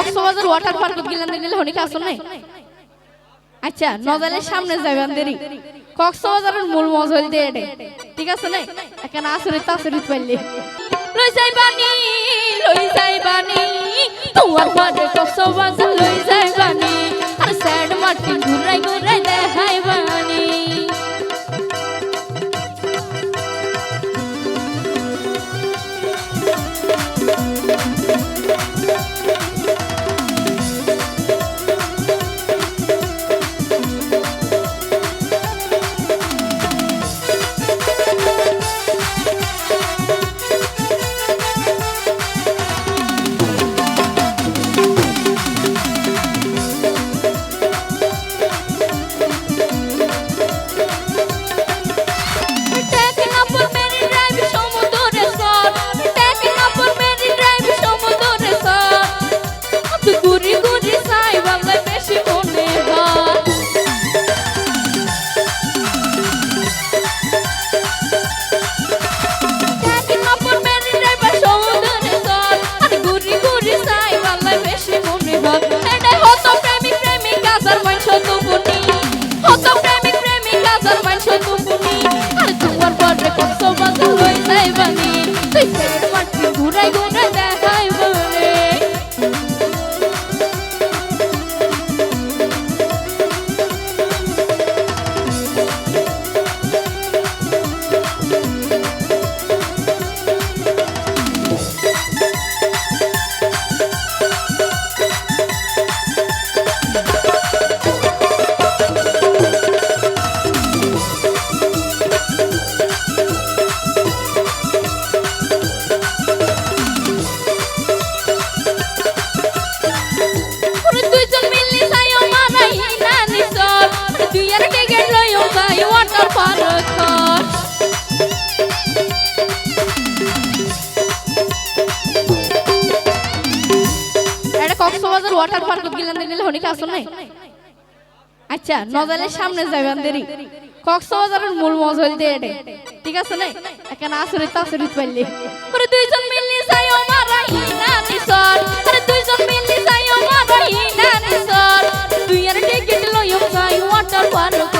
Cox's Bazar water park গেলাম দিলে হনি কাছে নাই। আচ্ছা নজালের সামনে যাবেন দেরি কক্সবাজারের মূল মজল দিয়ে এডে ঠিক আছে না এখানে আসরিত আসরিত পাইলে লই যাইবানি তোমার বাড়ি কক্সবাজার লই যাইবানি আর স্যাড মাটি ঘুরাই ঘুরাই দেখাইবানি কক্সবাজার ওয়াটার পার্ক গেলাম দিলে হনি কাছে নাই। আচ্ছা নজালের সামনে যাবেন দেরি কক্সবাজারের মূল মজল দিয়ে এডে ঠিক আছে না এখানে আসরিত আসরিত পাইলে ওরে দুইজন মিলে যাইও মারাইনা নিসর ওরে দুইজন মিলে যাইও মারাইনা নিসর দুই আর টিকিট লইও যাই ওয়াটার পার্ক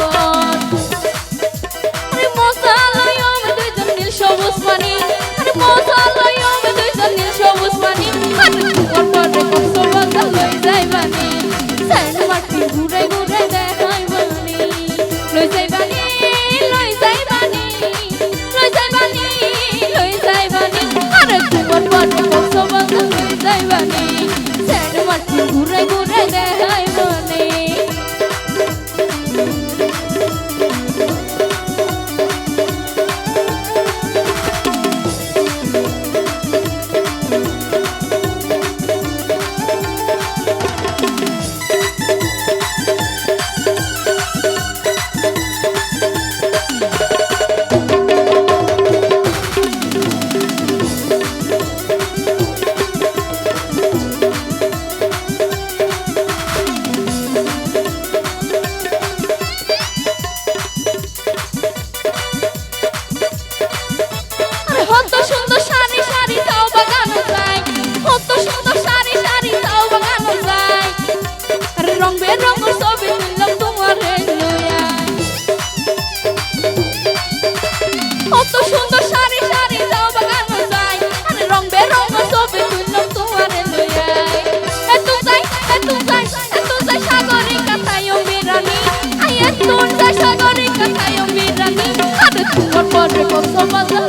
আরে মজা লইও দুইজন নীল সবুজ পানি আরে মজা লইও দুইজন নীল সবুজ পানি আরে কক্সবাজার লই যাইবানি স্যান্ড মাটি ঘুরাই ঘুরাই দেখাইবানি লই যাইবানি লই যাইবানি লই যাইবানি লই যাইবানি আরে তোমার বাড়ি কক্সবাজার লই যাইবানি স্যান্ড মাটি ঘুরাই ঘুরাই দেখাইবানি কত সুন্দর সারি সারি তাও বাগানো যায় কত সুন্দর সারি সারি তাও বাগানো যায় আরে রং বেরং ছবি তুললাম তোমার লইয়া কত সুন্দর সারি সারি তাও বাগানো যায় আরে রং বেরং ছবি তুললাম তোমার লইয়া এত যাই সাগরে কাটায়ও বিরানি আই এত যাই সাগরে কাটায়ও বিরানি আরে তোমার পরে কক্সবাজার